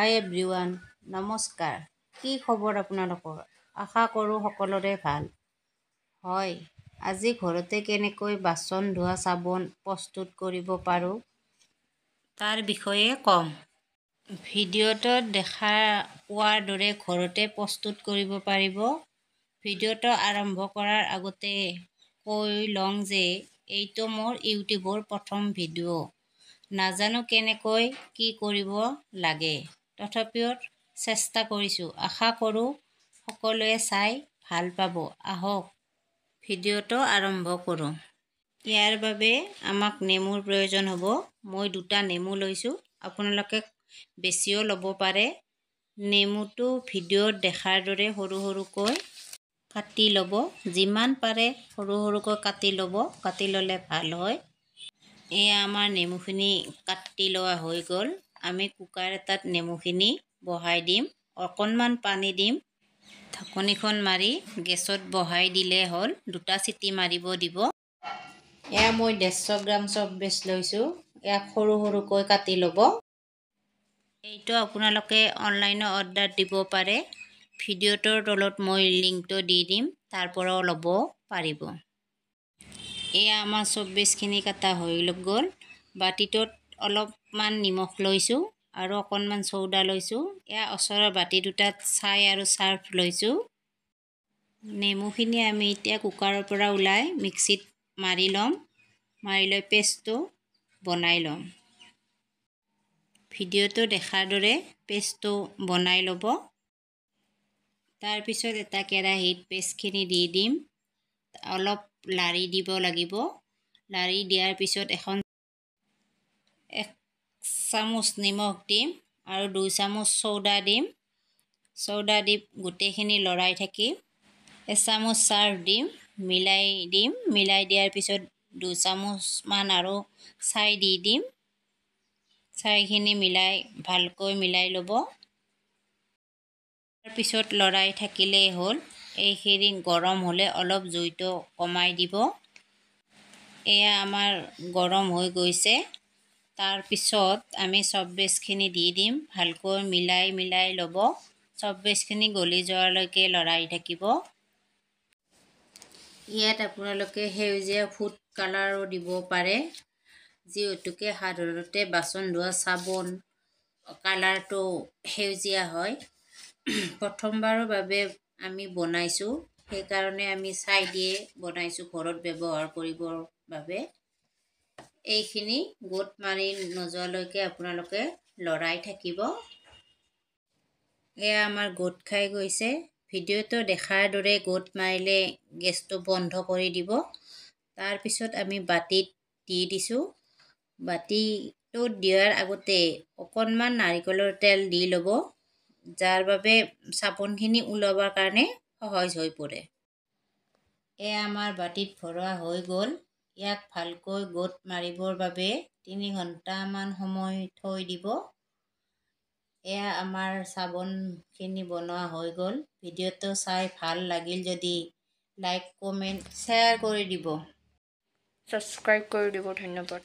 হাই everyone, নমস্কাৰ। কি খবৰ আপোনালোকৰ? আশা কৰোঁ সকলোৰে ভাল। হয়, আজি ঘৰতে কেনেকৈ বাচন ধোৱা চাবোন প্ৰস্তুত কৰিব পাৰোঁ তাৰ বিষয়ে ক'ম। ভিডিঅ'টোত দেখা পোৱাৰ দৰে ঘৰতে প্ৰস্তুত কৰিব পাৰিব। ভিডিঅ'টো আৰম্ভ কৰাৰ আগতে কৈ লওঁ যে এইটো মোৰ ইউটিউবৰ প্ৰথম ভিডিঅ'। নাজানো কেনেকৈ কি কৰিব লাগে, তথাপিও চেষ্টা কৰিছোঁ। আশা কৰোঁ সকলোৱে চাই ভাল পাব। আহক ভিডিঅ'টো আৰম্ভ কৰোঁ। ইয়াৰ বাবে আমাক নেমুৰ প্ৰয়োজন হ'ব। মই 2টা নেমু লৈছোঁ, আপোনালোকে বেছিও ল'ব পাৰে। নেমুটো ভিডিঅ'ত দেখাৰ দৰে সৰু সৰুকৈ কাটি ল'ব। যিমান পাৰে সৰু সৰুকৈ কাটি ল'ব, কাটি ল'লে ভাল হয়। এয়া আমাৰ নেমুখিনি কাটি লোৱা হৈ গ'ল। আমি কুকাৰ এটাত নেমুখিনি বহাই দিম। অকণমান পানী দিম। ঢাকনিখন মাৰি গেছত বহাই দিলে হ'ল। 2টা চিটি মাৰিব দিব। এয়া মই 150 গ্ৰাম চব্বেছ লৈছোঁ। ইয়াক সৰু সৰুকৈ কাটি ল'ব। এইটো আপোনালোকে অনলাইনত অৰ্ডাৰ দিব পাৰে। ভিডিঅ'টোৰ তলত মই লিংকটো দি দিম, তাৰ পৰাও ল'ব পাৰিব। এয়া আমাৰ চব্বেছখিনি কাটা হৈ গ'ল। বাতিটোত অলপমান নিমখ লৈছোঁ আৰু অকণমান চৌদা লৈছোঁ। এয়া ওচৰৰ বাতি 2টাত ছাই আৰু চাৰ্ফ লৈছোঁ। নেমুখিনি আমি এতিয়া কুকাৰৰ পৰা ওলাই মিক্সিত মাৰি ল'ম। মাৰি লৈ পেষ্টটো বনাই ল'ম। ভিডিঅ'টো দেখাৰ দৰে পেষ্টটো বনাই ল'ব। তাৰপিছত এটা কেৰাহীত পেষ্টখিনি দি দিম। অলপ লাৰি দিব লাগিব। লাৰি দিয়াৰ পিছত 1 চামুচ নিমখ দিম আৰু 2 চামুচ চৌদা দিম। চৌদা দি গোটেইখিনি লৰাই থাকি 1 চামুচ চাৰ্ফ দিম। মিলাই দিয়াৰ পিছত 2 চামুচমান আৰু ছাই দি দিম। ছাইখিনি ভালকৈ মিলাই ল'ব। তাৰপিছত লৰাই থাকিলেই হ'ল। এইখিনি গৰম হ'লে অলপ জুইটো কমাই দিব। এয়া আমাৰ গৰম হৈ গৈছে। তাৰপিছত আমি চব্বেছখিনি দি দিম। ভালকৈ মিলাই ল'ব। চব্বেছখিনি গলি যোৱালৈকে লৰাই থাকিব। ইয়াত আপোনালোকে সেউজীয়া ফুড কালাৰো দিব পাৰে, যিহেতুকে সাধাৰণতে বাচন ধোৱা চাবোন কালাৰটো সেউজীয়া হয়। প্ৰথমবাৰৰ বাবে আমি বনাইছোঁ, সেইকাৰণে আমি ছাই দিয়ে বনাইছোঁ ঘৰত ব্যৱহাৰ কৰিবৰ বাবে। এইখিনি গোট মাৰি নোযোৱালৈকে আপোনালোকে লৰাই থাকিব। এয়া আমাৰ গোট খাই গৈছে। ভিডিঅ'টো দেখাৰ দৰে গোট মাৰিলে গেছটো বন্ধ কৰি দিব। তাৰপিছত আমি বাতিত দি দিছোঁ। বাতিটোত দিয়াৰ আগতে অকণমান নাৰিকলৰ তেল দি ল'ব, যাৰ বাবে চাবোনখিনি ওলাবৰ কাৰণে সহজ হৈ পৰে। এয়া আমাৰ বাতিত ভৰোৱা হৈ গ'ল। ইয়াক ভালকৈ গোট মাৰিবৰ বাবে 3 ঘণ্টামান সময় থৈ দিব। এয়া আমাৰ চাবোনখিনি বনোৱা হৈ গ'ল। ভিডিঅ'টো চাই ভাল লাগিল যদি লাইক, কমেণ্ট, শ্বেয়াৰ কৰি দিব। ছাবস্ক্ৰাইব কৰি দিব। ধন্যবাদ।